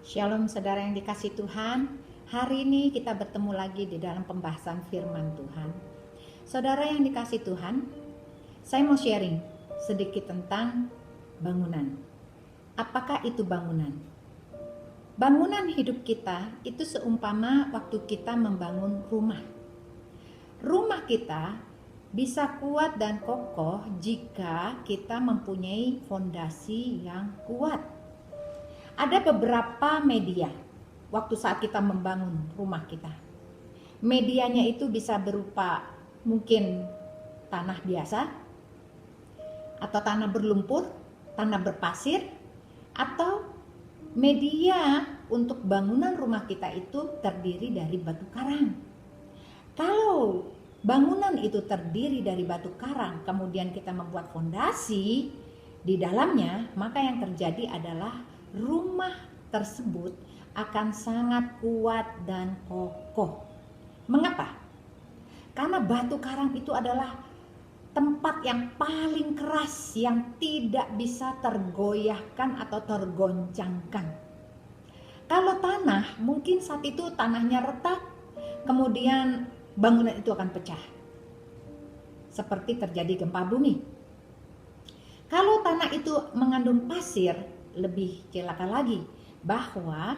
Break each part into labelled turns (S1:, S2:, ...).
S1: Shalom saudara yang dikasih Tuhan. Hari ini kita bertemu lagi di dalam pembahasan firman Tuhan. Saudara yang dikasih Tuhan, saya mau sharing sedikit tentang bangunan. Apakah itu bangunan? Bangunan hidup kita itu seumpama waktu kita membangun rumah. Rumah kita bisa kuat dan kokoh jika kita mempunyai fondasi yang kuat. Ada beberapa media waktu saat kita membangun rumah kita. Medianya itu bisa berupa mungkin tanah biasa, atau tanah berlumpur, tanah berpasir, atau media untuk bangunan rumah kita itu terdiri dari batu karang. Kalau bangunan itu terdiri dari batu karang, kemudian kita membuat fondasi di dalamnya, maka yang terjadi adalah rumah tersebut akan sangat kuat dan kokoh. Mengapa? Karena batu karang itu adalah tempat yang paling keras yang tidak bisa tergoyahkan atau tergoncangkan. Kalau tanah, mungkin saat itu tanahnya retak, kemudian bangunan itu akan pecah. Seperti terjadi gempa bumi. Kalau tanah itu mengandung pasir, lebih celaka lagi bahwa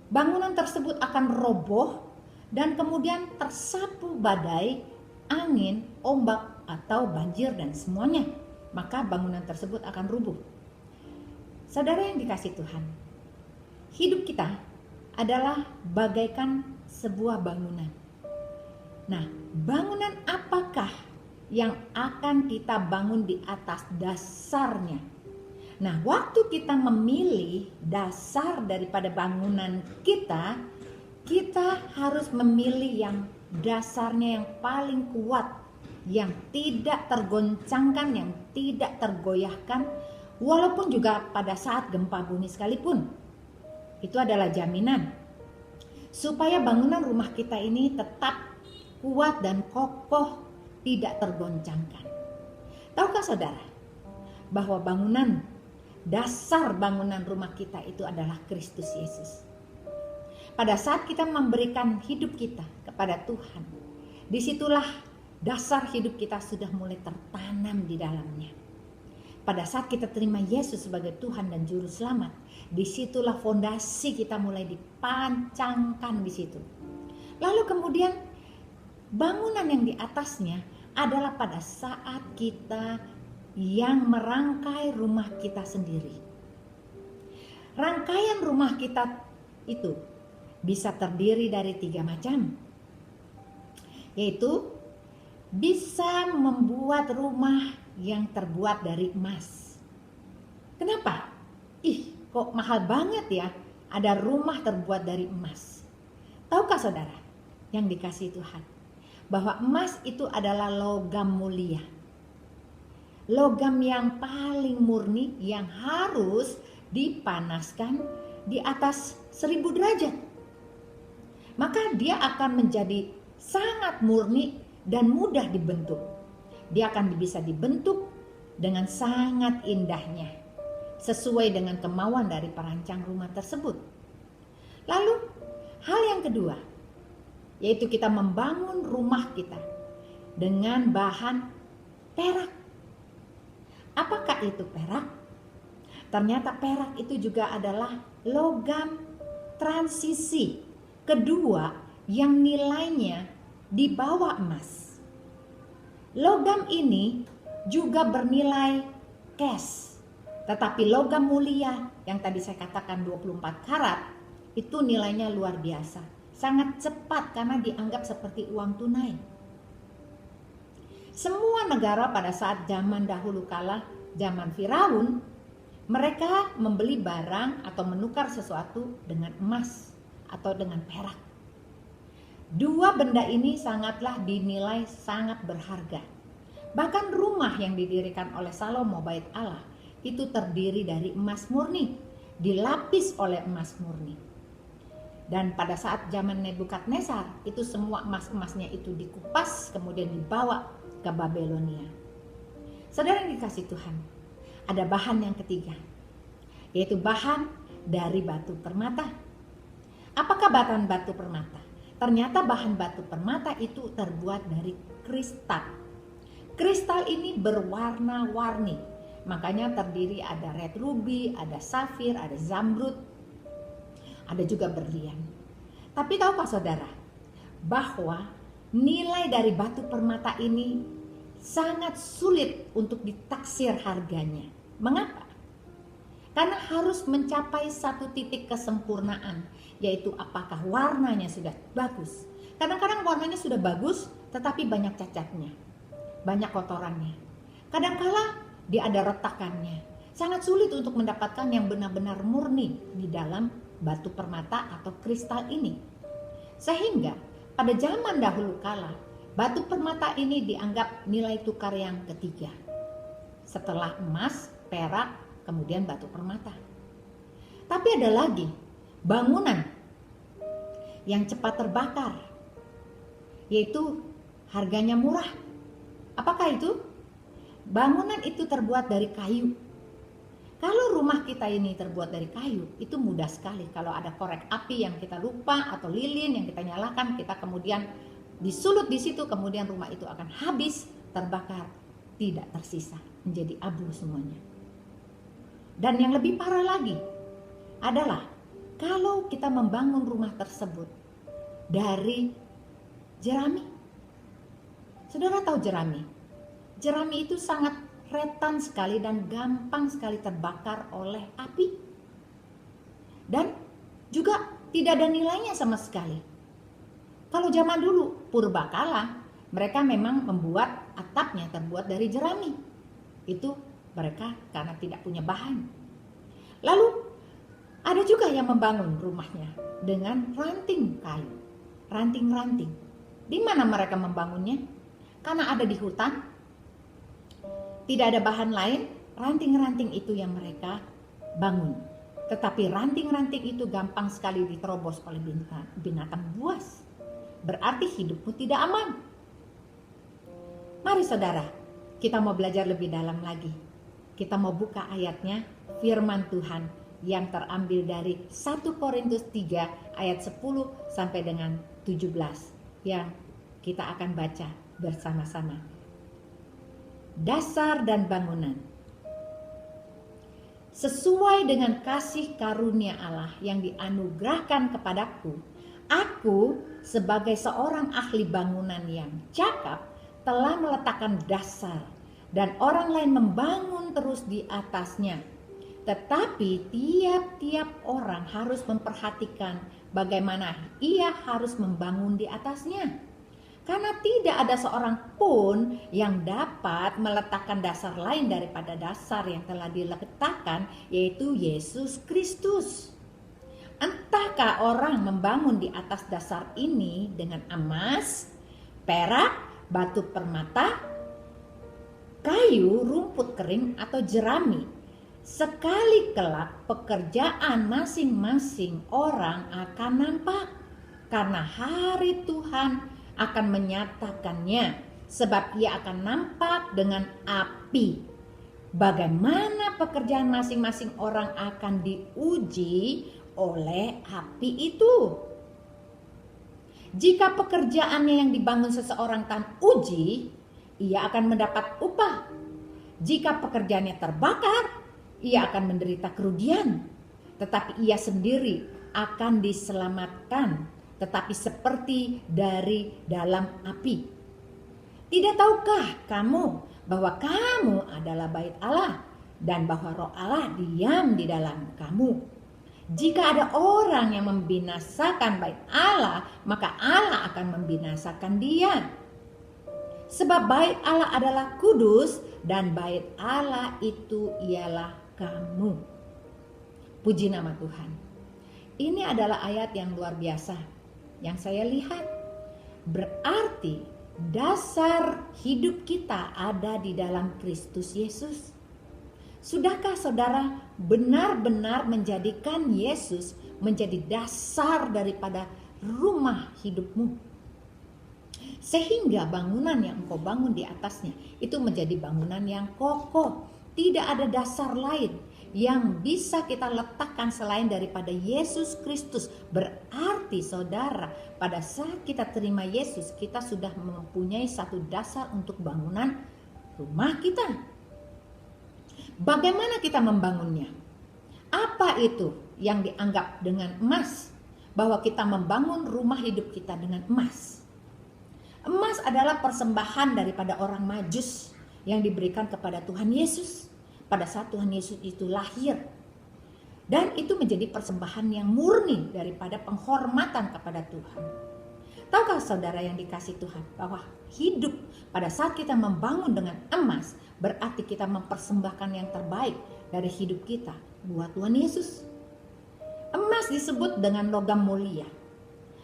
S1: bangunan tersebut akan roboh dan kemudian tersapu badai, angin, ombak atau banjir dan semuanya, maka bangunan tersebut akan rubuh. Saudara yang dikasih Tuhan, hidup kita adalah bagaikan sebuah bangunan. Nah, bangunan apakah yang akan kita bangun di atas dasarnya? Nah, waktu kita memilih dasar daripada bangunan kita, kita harus memilih yang dasarnya yang paling kuat, yang tidak tergoncangkan, yang tidak tergoyahkan, walaupun juga pada saat gempa bumi sekalipun. Itu adalah jaminan supaya bangunan rumah kita ini tetap kuat dan kokoh, tidak tergoncangkan. Tahukah saudara bahwa dasar bangunan rumah kita itu adalah Kristus Yesus. Pada saat kita memberikan hidup kita kepada Tuhan, disitulah dasar hidup kita sudah mulai tertanam di dalamnya. Pada saat kita terima Yesus sebagai Tuhan dan Juru Selamat, disitulah fondasi kita mulai dipancangkan di situ. Lalu kemudian bangunan yang di atasnya adalah pada saat kita yang merangkai rumah kita sendiri. Rangkaian rumah kita itu bisa terdiri dari 3 macam, yaitu bisa membuat rumah yang terbuat dari emas. Kenapa? Kok mahal banget ya ada rumah terbuat dari emas. Tahukah saudara yang dikasihi Tuhan, bahwa emas itu adalah logam mulia. Logam yang paling murni yang harus dipanaskan di atas 1000 derajat. Maka dia akan menjadi sangat murni dan mudah dibentuk. Dia akan bisa dibentuk dengan sangat indahnya, sesuai dengan kemauan dari perancang rumah tersebut. Lalu hal yang kedua, yaitu kita membangun rumah kita dengan bahan perak. Apakah itu perak? Ternyata perak itu juga adalah logam transisi kedua yang nilainya di bawah emas. Logam ini juga bernilai cash, tetapi logam mulia yang tadi saya katakan 24 karat itu nilainya luar biasa, sangat cepat karena dianggap seperti uang tunai. Semua negara pada saat zaman dahulu kala, zaman Firaun, mereka membeli barang atau menukar sesuatu dengan emas atau dengan perak. Dua benda ini sangatlah dinilai sangat berharga. Bahkan rumah yang didirikan oleh Salomo bait Allah itu terdiri dari emas murni, dilapis oleh emas murni. Dan pada saat zaman Nebukadnezar, itu semua emas-emasnya itu dikupas kemudian dibawa ke Babelonia. Saudara yang dikasih Tuhan, ada bahan yang ketiga, yaitu bahan dari batu permata. Apakah bahan batu permata? Ternyata bahan batu permata itu terbuat dari kristal. Kristal ini berwarna-warni. Makanya terdiri ada red ruby, ada safir, ada zamrud, ada juga berlian. Tapi tahukah saudara bahwa nilai dari batu permata ini sangat sulit untuk ditaksir harganya. Mengapa? Karena harus mencapai satu titik kesempurnaan, yaitu apakah warnanya sudah bagus. Kadang-kadang warnanya sudah bagus, tetapi banyak cacatnya, banyak kotorannya. Kadang-kala dia ada retakannya. Sangat sulit untuk mendapatkan yang benar-benar murni di dalam batu permata atau kristal ini. Sehingga pada zaman dahulu kala, batu permata ini dianggap nilai tukar yang ketiga. Setelah emas, perak, kemudian batu permata. Tapi ada lagi bangunan yang cepat terbakar, yaitu harganya murah. Apakah itu? Bangunan itu terbuat dari kayu. Kalau rumah kita ini terbuat dari kayu, itu mudah sekali. Kalau ada korek api yang kita lupa atau lilin yang kita nyalakan, kita kemudian disulut di situ, kemudian rumah itu akan habis terbakar, tidak tersisa, menjadi abu semuanya. Dan yang lebih parah lagi adalah kalau kita membangun rumah tersebut dari jerami. Saudara tahu jerami? Jerami itu sangat rentan sekali dan gampang sekali terbakar oleh api. Dan juga tidak ada nilainya sama sekali. Kalau zaman dulu, purbakala, mereka memang membuat atapnya terbuat dari jerami. Itu mereka karena tidak punya bahan. Lalu ada juga yang membangun rumahnya dengan ranting kayu, ranting-ranting. Di mana mereka membangunnya? Karena ada di hutan, tidak ada bahan lain, ranting-ranting itu yang mereka bangun. Tetapi ranting-ranting itu gampang sekali diterobos oleh binatang buas. Berarti hidupmu tidak aman. Mari saudara, kita mau belajar lebih dalam lagi. Kita mau buka ayatnya, firman Tuhan yang terambil dari 1 Korintus 3 ayat 10 sampai dengan 17 yang kita akan baca bersama-sama. Dasar dan bangunan. Sesuai dengan kasih karunia Allah yang dianugerahkan kepadaku, aku sebagai seorang ahli bangunan yang cakap telah meletakkan dasar dan orang lain membangun terus di atasnya. Tetapi tiap-tiap orang harus memperhatikan bagaimana ia harus membangun di atasnya. Karena tidak ada seorang pun yang dapat meletakkan dasar lain daripada dasar yang telah diletakkan, yaitu Yesus Kristus. Entahkah orang membangun di atas dasar ini dengan emas, perak, batu permata, kayu, rumput kering, atau jerami. Sekali kelak pekerjaan masing-masing orang akan nampak, karena hari Tuhan akan menyatakannya, sebab ia akan nampak dengan api. Bagaimana pekerjaan masing-masing orang akan diuji oleh api itu. Jika pekerjaannya yang dibangun seseorang tanpa uji, ia akan mendapat upah. Jika pekerjaannya terbakar, ia akan menderita kerugian. Tetapi ia sendiri akan diselamatkan, tetapi seperti dari dalam api. Tidak tahukah kamu bahwa kamu adalah bait Allah dan bahwa Roh Allah diam di dalam kamu? Jika ada orang yang membinasakan bait Allah, maka Allah akan membinasakan dia. Sebab bait Allah adalah kudus dan bait Allah itu ialah kamu. Puji nama Tuhan. Ini adalah ayat yang luar biasa yang saya lihat. Berarti dasar hidup kita ada di dalam Kristus Yesus. Sudahkah saudara benar-benar menjadikan Yesus menjadi dasar daripada rumah hidupmu? Sehingga bangunan yang engkau bangun di atasnya itu menjadi bangunan yang kokoh. Tidak ada dasar lain yang bisa kita letakkan selain daripada Yesus Kristus. Berarti saudara, pada saat kita terima Yesus, kita sudah mempunyai satu dasar untuk bangunan rumah kita. Bagaimana kita membangunnya? Apa itu yang dianggap dengan emas? Bahwa kita membangun rumah hidup kita dengan emas. Emas adalah persembahan daripada orang Majus yang diberikan kepada Tuhan Yesus pada saat Tuhan Yesus itu lahir. Dan itu menjadi persembahan yang murni daripada penghormatan kepada Tuhan. Tahukah saudara yang dikasih Tuhan bahwa hidup pada saat kita membangun dengan emas berarti kita mempersembahkan yang terbaik dari hidup kita buat Tuhan Yesus. Emas disebut dengan logam mulia.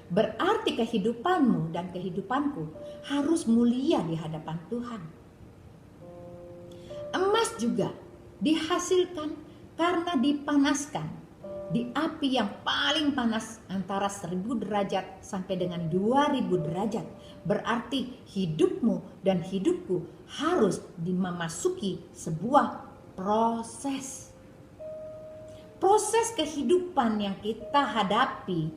S1: Berarti kehidupanmu dan kehidupanku harus mulia di hadapan Tuhan. Emas juga dihasilkan karena dipanaskan di api yang paling panas antara 1000 derajat sampai dengan 2000 derajat. Berarti hidupmu dan hidupku harus memasuki sebuah proses. Proses kehidupan yang kita hadapi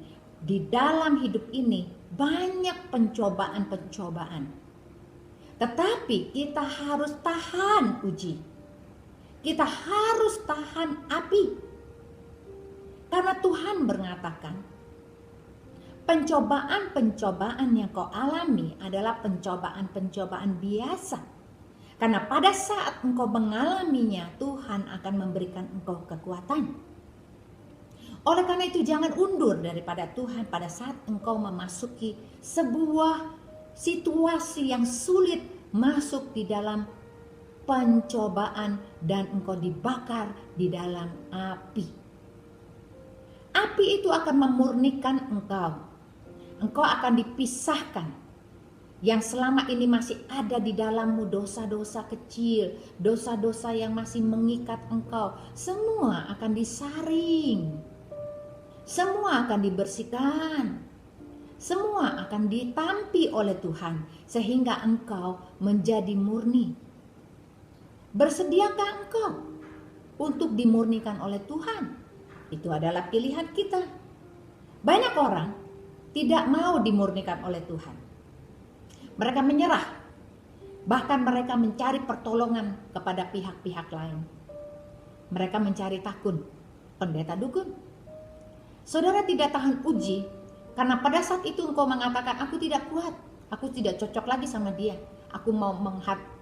S1: di dalam hidup ini banyak pencobaan-pencobaan. Tetapi kita harus tahan uji. Kita harus tahan api. Karena Tuhan mengatakan, pencobaan-pencobaan yang kau alami adalah pencobaan-pencobaan biasa. Karena pada saat engkau mengalaminya, Tuhan akan memberikan engkau kekuatan. Oleh karena itu jangan undur daripada Tuhan pada saat engkau memasuki sebuah situasi yang sulit masuk di dalam pencobaan dan engkau dibakar di dalam api. Api itu akan memurnikan engkau. Engkau akan dipisahkan. Yang selama ini masih ada di dalammu dosa-dosa kecil, dosa-dosa yang masih mengikat engkau, semua akan disaring. Semua akan dibersihkan. Semua akan ditampi oleh Tuhan sehingga engkau menjadi murni. Bersediakah engkau untuk dimurnikan oleh Tuhan? Itu adalah pilihan kita. Banyak orang tidak mau dimurnikan oleh Tuhan. Mereka menyerah. Bahkan mereka mencari pertolongan kepada pihak-pihak lain. Mereka mencari takun, pendeta dukun. Saudara tidak tahan uji karena pada saat itu engkau mengatakan, aku tidak kuat, aku tidak cocok lagi sama dia. Aku mau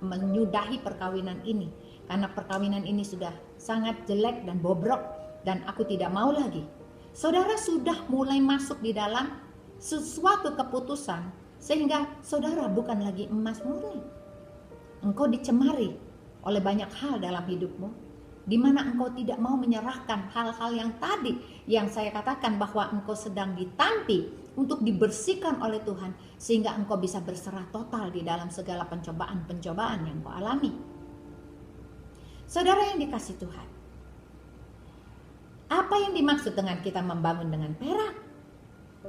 S1: menyudahi perkawinan ini karena perkawinan ini sudah sangat jelek dan bobrok dan aku tidak mau lagi. Saudara sudah mulai masuk di dalam sesuatu keputusan sehingga saudara bukan lagi emas murni. Engkau dicemari oleh banyak hal dalam hidupmu di mana engkau tidak mau menyerahkan hal-hal yang tadi yang saya katakan bahwa engkau sedang ditampi untuk dibersihkan oleh Tuhan sehingga engkau bisa berserah total di dalam segala pencobaan-pencobaan yang engkau alami. Saudara yang dikasih Tuhan, apa yang dimaksud dengan kita membangun dengan perak?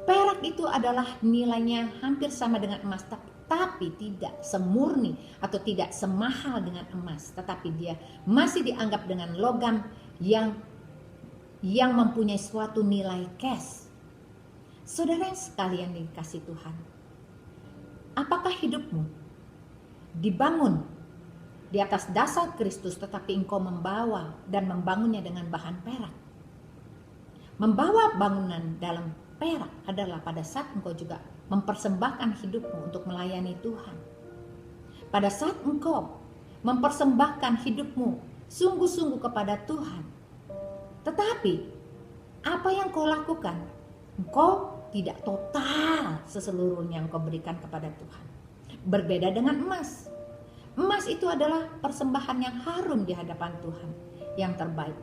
S1: Perak itu adalah nilainya hampir sama dengan emas, tapi tidak semurni atau tidak semahal dengan emas, tetapi dia masih dianggap dengan logam yang mempunyai suatu nilai cash. Saudara yang sekalian dikasih Tuhan, apakah hidupmu dibangun di atas dasar Kristus tetapi engkau membawa dan membangunnya dengan bahan perak? Membawa bangunan dalam perak adalah pada saat engkau juga mempersembahkan hidupmu untuk melayani Tuhan. Pada saat engkau mempersembahkan hidupmu sungguh-sungguh kepada Tuhan, tetapi apa yang kau lakukan, engkau tidak total seseluruhnya yang kau berikan kepada Tuhan. Berbeda dengan emas. Emas itu adalah persembahan yang harum di hadapan Tuhan, yang terbaik.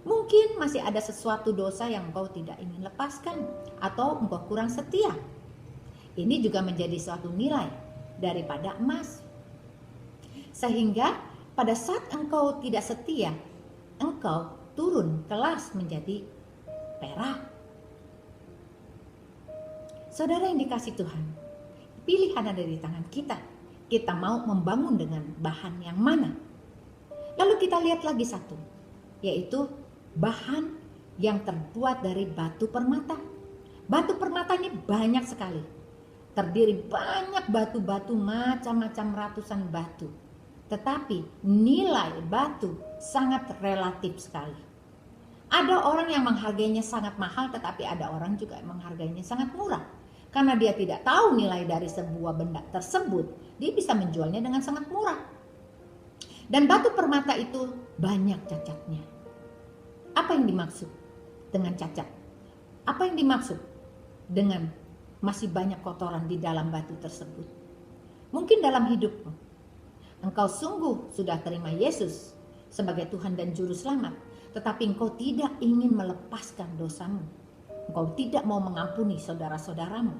S1: Mungkin masih ada sesuatu dosa yang engkau tidak ingin lepaskan atau engkau kurang setia. Ini juga menjadi suatu nilai daripada emas. Sehingga pada saat engkau tidak setia, engkau turun kelas menjadi perak. Saudara yang dikasih Tuhan, pilihan ada di tangan kita. Kita mau membangun dengan bahan yang mana? Lalu kita lihat lagi satu, yaitu bahan yang terbuat dari batu permata. Batu permata ini banyak sekali. Terdiri banyak batu-batu, macam-macam ratusan batu. Tetapi nilai batu sangat relatif sekali. Ada orang yang menghargainya sangat mahal, tetapi ada orang juga yang menghargainya sangat murah. Karena dia tidak tahu nilai dari sebuah benda tersebut, dia bisa menjualnya dengan sangat murah. Dan batu permata itu banyak cacatnya. Apa yang dimaksud dengan cacat? Apa yang dimaksud dengan masih banyak kotoran di dalam batu tersebut? Mungkin dalam hidupmu, engkau sungguh sudah terima Yesus sebagai Tuhan dan Juru Selamat, tetapi engkau tidak ingin melepaskan dosamu. Engkau tidak mau mengampuni saudara-saudaramu.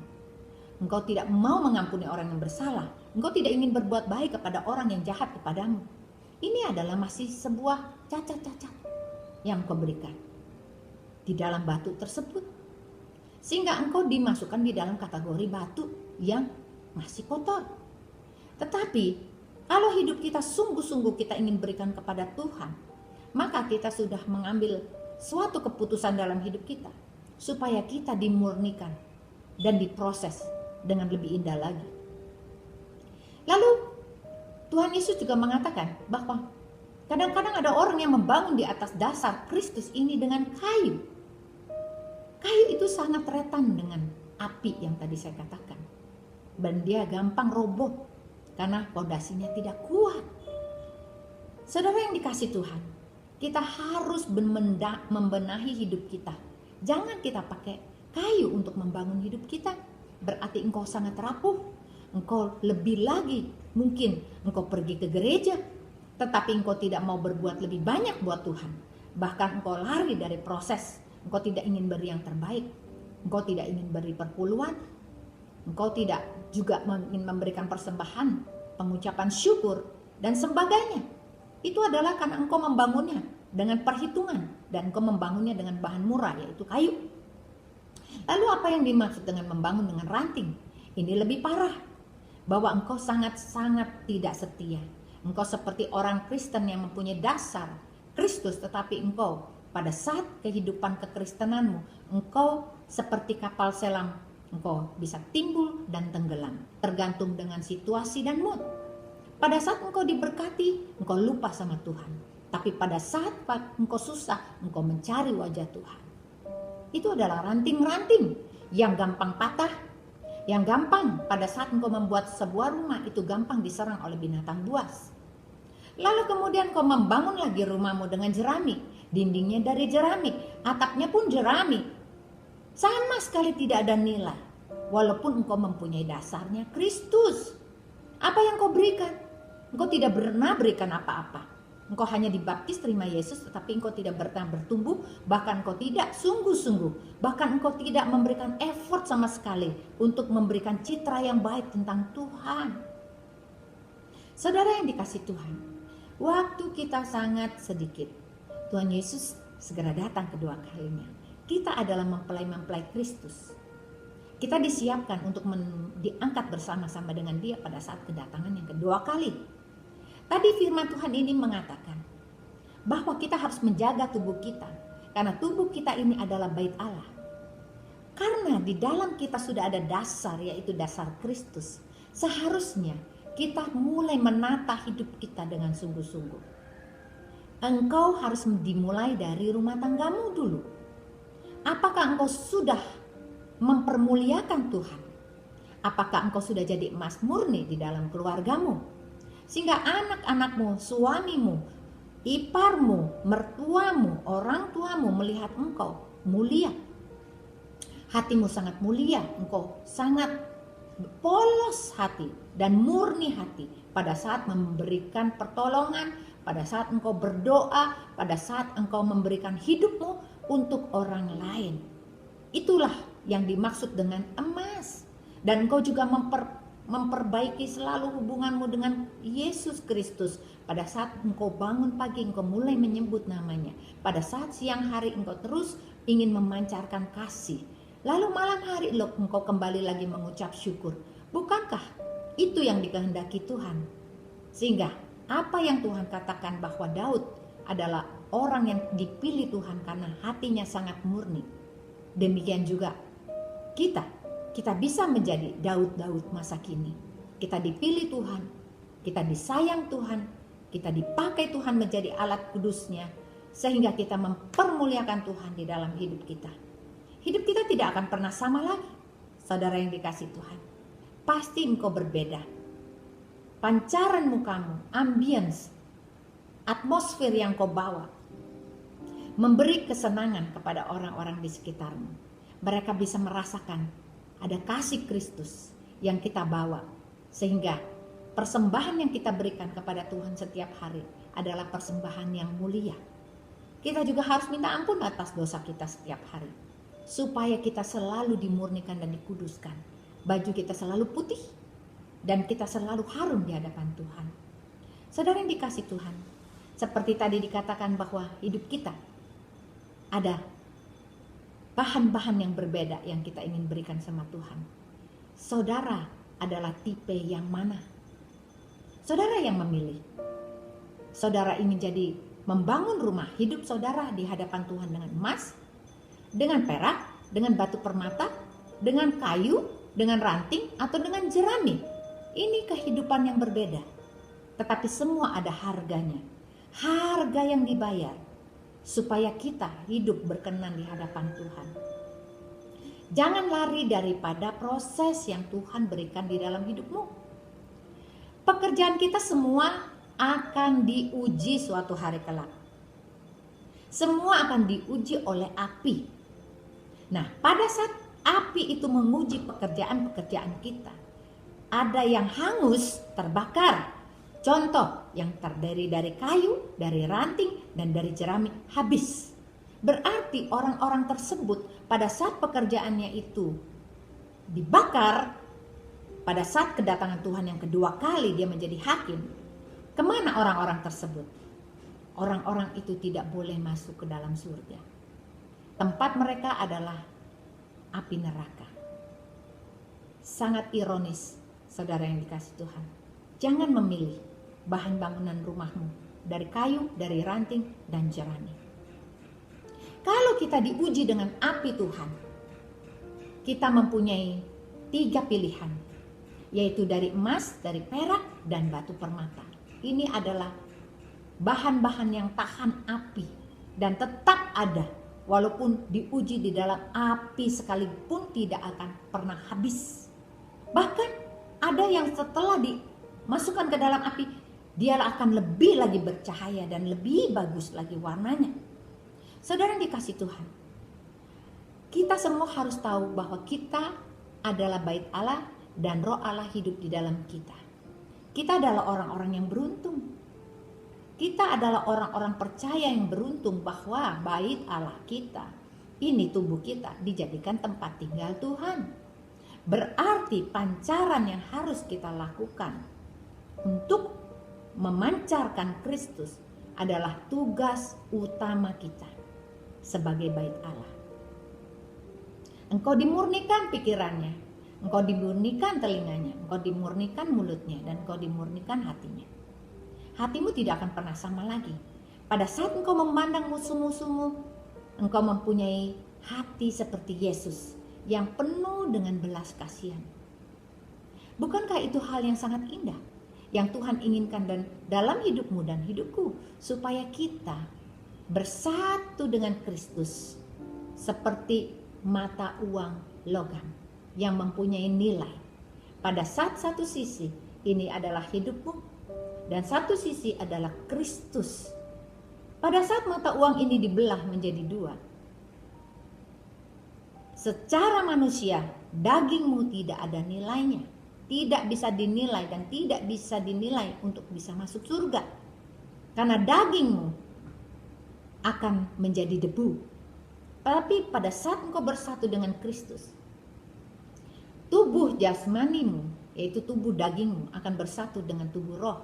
S1: Engkau tidak mau mengampuni orang yang bersalah. Engkau tidak ingin berbuat baik kepada orang yang jahat kepadamu. Ini adalah masih sebuah cacat-cacat yang engkau berikan di dalam batu tersebut. Sehingga engkau dimasukkan di dalam kategori batu yang masih kotor. Tetapi kalau hidup kita sungguh-sungguh kita ingin berikan kepada Tuhan, maka kita sudah mengambil suatu keputusan dalam hidup kita supaya kita dimurnikan dan diproses dengan lebih indah lagi. Lalu Tuhan Yesus juga mengatakan bahwa kadang-kadang ada orang yang membangun di atas dasar Kristus ini dengan kayu. Kayu itu sangat rentan dengan api yang tadi saya katakan. Dan dia gampang roboh karena fondasinya tidak kuat. Saudara yang dikasih Tuhan, kita harus membenahi hidup kita. Jangan kita pakai kayu untuk membangun hidup kita. Berarti engkau sangat rapuh. Engkau lebih lagi mungkin engkau pergi ke gereja, tetapi engkau tidak mau berbuat lebih banyak buat Tuhan. Bahkan engkau lari dari proses. Engkau tidak ingin beri yang terbaik. Engkau tidak ingin beri perpuluhan. Engkau tidak juga ingin memberikan persembahan, pengucapan syukur, dan sebagainya. Itu adalah karena engkau membangunnya dengan perhitungan dan engkau membangunnya dengan bahan murah, yaitu kayu. Lalu apa yang dimaksud dengan membangun dengan ranting? Ini lebih parah, bahwa engkau sangat-sangat tidak setia. Engkau seperti orang Kristen yang mempunyai dasar Kristus, tetapi engkau pada saat kehidupan kekristenanmu, engkau seperti kapal selam, engkau bisa timbul dan tenggelam, tergantung dengan situasi dan mood. Pada saat engkau diberkati, engkau lupa sama Tuhan. Tapi pada saat engkau susah, engkau mencari wajah Tuhan. Itu adalah ranting-ranting yang gampang patah, yang gampang pada saat engkau membuat sebuah rumah itu gampang diserang oleh binatang buas. Lalu kemudian engkau membangun lagi rumahmu dengan jeramik, dindingnya dari jeramik, atapnya pun jeramik. Sama sekali tidak ada nilai, walaupun engkau mempunyai dasarnya Kristus. Apa yang kau berikan? Engkau tidak pernah berikan apa-apa. Engkau hanya dibaptis terima Yesus, tetapi engkau tidak pernah bertumbuh, bahkan engkau tidak sungguh-sungguh, bahkan engkau tidak memberikan effort sama sekali untuk memberikan citra yang baik tentang Tuhan. Saudara yang dikasih Tuhan, waktu kita sangat sedikit, Tuhan Yesus segera datang kedua kalinya. Kita adalah mempelai-mempelai Kristus. Kita disiapkan untuk diangkat bersama-sama dengan Dia pada saat kedatangan yang kedua kali. Tadi firman Tuhan ini mengatakan bahwa kita harus menjaga tubuh kita, karena tubuh kita ini adalah bait Allah. Karena di dalam kita sudah ada dasar, yaitu dasar Kristus. Seharusnya kita mulai menata hidup kita dengan sungguh-sungguh. Engkau harus dimulai dari rumah tanggamu dulu. Apakah engkau sudah mempermuliakan Tuhan? Apakah engkau sudah jadi emas murni di dalam keluargamu? Sehingga anak-anakmu, suamimu, iparmu, mertuamu, orang tuamu melihat engkau mulia. Hatimu sangat mulia, engkau sangat polos hati dan murni hati pada saat memberikan pertolongan, pada saat engkau berdoa, pada saat engkau memberikan hidupmu untuk orang lain. Itulah yang dimaksud dengan emas. Dan engkau juga memperbaiki selalu hubunganmu dengan Yesus Kristus. Pada saat engkau bangun pagi, engkau mulai menyebut namanya. Pada saat siang hari, engkau terus ingin memancarkan kasih. Lalu malam hari, engkau kembali lagi mengucap syukur. Bukankah itu yang dikehendaki Tuhan? Sehingga apa yang Tuhan katakan bahwa Daud adalah orang yang dipilih Tuhan karena hatinya sangat murni. Demikian juga kita bisa menjadi Daud-Daud masa kini. Kita dipilih Tuhan, kita disayang Tuhan, kita dipakai Tuhan menjadi alat kudusnya, sehingga kita mempermuliakan Tuhan di dalam hidup kita. Hidup kita tidak akan pernah sama lagi, saudara yang dikasih Tuhan. Pasti engkau berbeda. Pancaran mukamu, ambience, atmosfer yang kau bawa, memberi kesenangan kepada orang-orang di sekitarmu. Mereka bisa merasakan ada kasih Kristus yang kita bawa, sehingga persembahan yang kita berikan kepada Tuhan setiap hari adalah persembahan yang mulia. Kita juga harus minta ampun atas dosa kita setiap hari, supaya kita selalu dimurnikan dan dikuduskan. Baju kita selalu putih, dan kita selalu harum di hadapan Tuhan. Saudara yang dikasih Tuhan, seperti tadi dikatakan bahwa hidup kita ada bahan-bahan yang berbeda yang kita ingin berikan sama Tuhan. Saudara adalah tipe yang mana? Saudara yang memilih. Saudara ingin jadi membangun rumah hidup saudara di hadapan Tuhan dengan emas, dengan perak, dengan batu permata, dengan kayu, dengan ranting, atau dengan jerami. Ini kehidupan yang berbeda. Tetapi semua ada harganya. Harga yang dibayar supaya kita hidup berkenan di hadapan Tuhan. Jangan lari daripada proses yang Tuhan berikan di dalam hidupmu. Pekerjaan kita semua akan diuji suatu hari kelak. Semua akan diuji oleh api. Nah, pada saat api itu menguji pekerjaan-pekerjaan kita, ada yang hangus, terbakar. Contoh yang terdiri dari kayu, dari ranting, dan dari jerami habis. Berarti orang-orang tersebut pada saat pekerjaannya itu dibakar, pada saat kedatangan Tuhan yang kedua kali dia menjadi hakim, kemana orang-orang tersebut? Orang-orang itu tidak boleh masuk ke dalam surga. Tempat mereka adalah api neraka. Sangat ironis, saudara yang dikasih Tuhan. Jangan memilih bahan bangunan rumahmu dari kayu, dari ranting, dan jerami. Kalau kita diuji dengan api Tuhan, kita mempunyai 3 pilihan, yaitu dari emas, dari perak, dan batu permata. Ini adalah bahan-bahan yang tahan api dan tetap ada, walaupun diuji di dalam api sekalipun tidak akan pernah habis. Bahkan ada yang setelah dimasukkan ke dalam api, dia akan lebih lagi bercahaya dan lebih bagus lagi warnanya. Saudara yang dikasih Tuhan, kita semua harus tahu bahwa kita adalah bait Allah dan roh Allah hidup di dalam kita. Kita adalah orang-orang yang beruntung. Kita adalah orang-orang percaya yang beruntung bahwa bait Allah kita, ini tubuh kita, dijadikan tempat tinggal Tuhan. Berarti pancaran yang harus kita lakukan untuk memancarkan Kristus adalah tugas utama kita sebagai bait Allah. Engkau dimurnikan pikirannya, engkau dimurnikan telinganya, engkau dimurnikan mulutnya, dan engkau dimurnikan hatinya. Hatimu tidak akan pernah sama lagi. Pada saat engkau memandang musuh-musuhmu, engkau mempunyai hati seperti Yesus yang penuh dengan belas kasihan. Bukankah itu hal yang sangat indah yang Tuhan inginkan dan dalam hidupmu dan hidupku, supaya kita bersatu dengan Kristus seperti mata uang logam yang mempunyai nilai. Pada satu sisi ini adalah hidupmu dan satu sisi adalah Kristus. Pada saat mata uang ini dibelah menjadi 2, secara manusia dagingmu tidak ada nilainya, tidak bisa dinilai dan tidak bisa dinilai untuk bisa masuk surga, karena dagingmu akan menjadi debu. Tapi pada saat engkau bersatu dengan Kristus, tubuh jasmanimu, yaitu tubuh dagingmu, akan bersatu dengan tubuh roh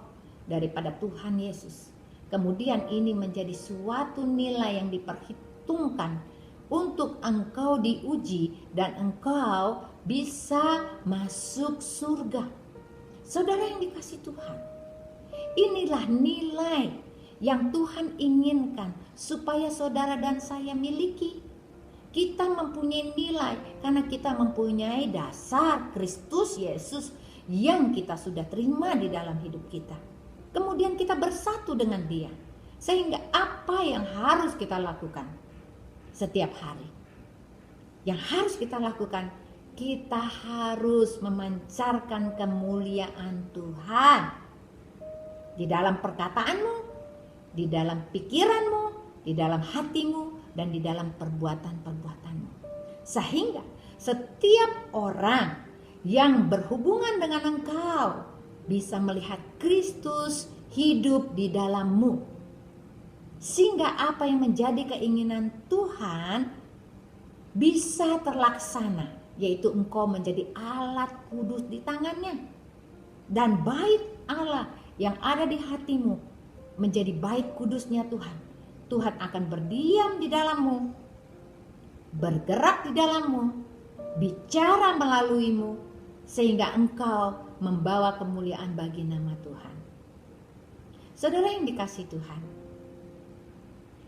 S1: daripada Tuhan Yesus. Kemudian ini menjadi suatu nilai yang diperhitungkan untuk engkau diuji dan engkau bisa masuk surga. Saudara yang dikasih Tuhan, inilah nilai yang Tuhan inginkan supaya saudara dan saya miliki. Kita mempunyai nilai karena kita mempunyai dasar Kristus Yesus yang kita sudah terima di dalam hidup kita. Kemudian kita bersatu dengan Dia. Sehingga apa yang harus kita lakukan setiap hari? Yang harus kita lakukan, kita harus memancarkan kemuliaan Tuhan di dalam perkataanmu, di dalam pikiranmu, di dalam hatimu, dan di dalam perbuatan-perbuatanmu. Sehingga setiap orang yang berhubungan dengan engkau bisa melihat Kristus hidup di dalammu. Sehingga apa yang menjadi keinginan Tuhan bisa terlaksana, yaitu engkau menjadi alat kudus di tangannya. Dan bait Allah yang ada di hatimu menjadi bait kudusnya Tuhan. Tuhan akan berdiam di dalammu, bergerak di dalammu, bicara melaluimu, sehingga engkau membawa kemuliaan bagi nama Tuhan. Saudara yang dikasihi Tuhan,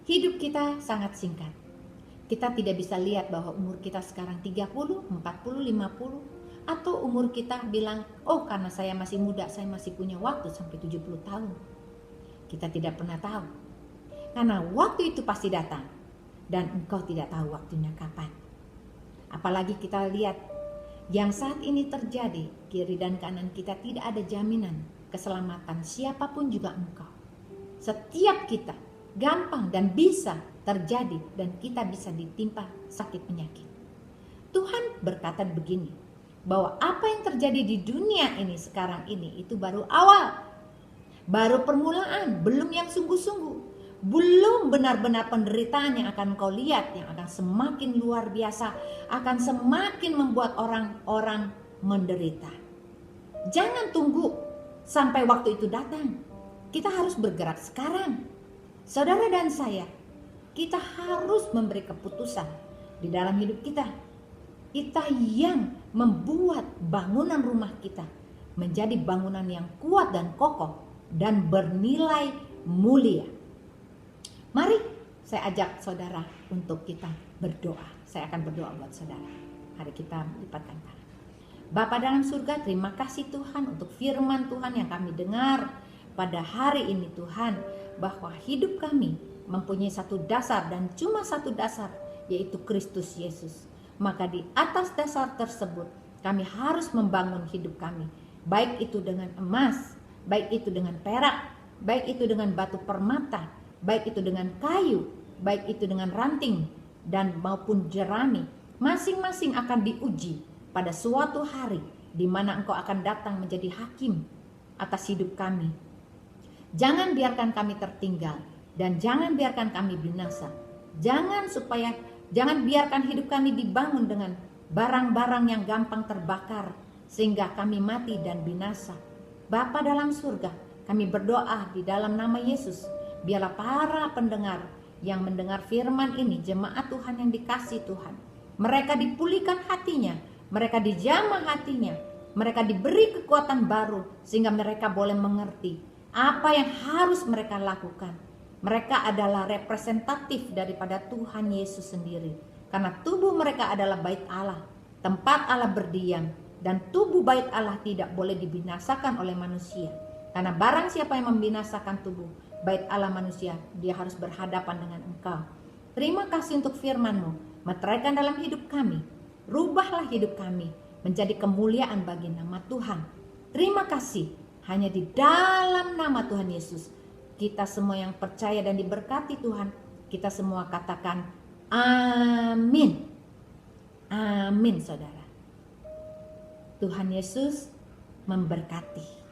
S1: hidup kita sangat singkat. Kita tidak bisa lihat bahwa umur kita sekarang 30, 40, 50, atau umur kita bilang, oh karena saya masih muda, saya masih punya waktu sampai 70 tahun. Kita tidak pernah tahu. Karena waktu itu pasti datang. Dan engkau tidak tahu waktunya kapan. Apalagi kita lihat, yang saat ini terjadi, kiri dan kanan kita tidak ada jaminan keselamatan siapapun juga engkau. Setiap kita gampang dan bisa terjadi dan kita bisa ditimpa sakit penyakit. Tuhan berkata begini, bahwa apa yang terjadi di dunia ini sekarang ini itu baru awal, baru permulaan, belum yang sungguh-sungguh, belum benar-benar penderitaan yang akan kau lihat, yang akan semakin luar biasa, akan semakin membuat orang-orang menderita. Jangan tunggu sampai waktu itu datang. Kita harus bergerak sekarang. Saudara dan saya, kita harus memberi keputusan di dalam hidup kita. Kita yang membuat bangunan rumah kita menjadi bangunan yang kuat dan kokoh dan bernilai mulia. Mari saya ajak saudara untuk kita berdoa. Saya akan berdoa buat saudara. Hari kita lipatkan tangan. Bapa dalam surga, terima kasih Tuhan untuk firman Tuhan yang kami dengar pada hari ini Tuhan, bahwa hidup kami mempunyai satu dasar dan cuma satu dasar, yaitu Kristus Yesus. Maka di atas dasar tersebut kami harus membangun hidup kami, baik itu dengan emas, baik itu dengan perak, baik itu dengan batu permata, baik itu dengan kayu, baik itu dengan ranting dan maupun jerami. Masing-masing akan diuji pada suatu hari di mana Engkau akan datang menjadi hakim atas hidup kami. Jangan biarkan kami tertinggal dan jangan biarkan kami binasa. Jangan biarkan hidup kami dibangun dengan barang-barang yang gampang terbakar sehingga kami mati dan binasa. Bapa dalam surga, kami berdoa di dalam nama Yesus, biarlah para pendengar yang mendengar firman ini, jemaat Tuhan yang dikasihi Tuhan, mereka dipulihkan hatinya, mereka dijamah hatinya, mereka diberi kekuatan baru sehingga mereka boleh mengerti apa yang harus mereka lakukan. Mereka adalah representatif daripada Tuhan Yesus sendiri. Karena tubuh mereka adalah bait Allah, tempat Allah berdiam. Dan tubuh bait Allah tidak boleh dibinasakan oleh manusia. Karena barang siapa yang membinasakan tubuh bait Allah manusia, dia harus berhadapan dengan Engkau. Terima kasih untuk firman-Mu. Meteraikan dalam hidup kami. Rubahlah hidup kami menjadi kemuliaan bagi nama Tuhan. Terima kasih. Hanya di dalam nama Tuhan Yesus, kita semua yang percaya dan diberkati Tuhan, kita semua katakan amin. Amin saudara. Tuhan Yesus memberkati.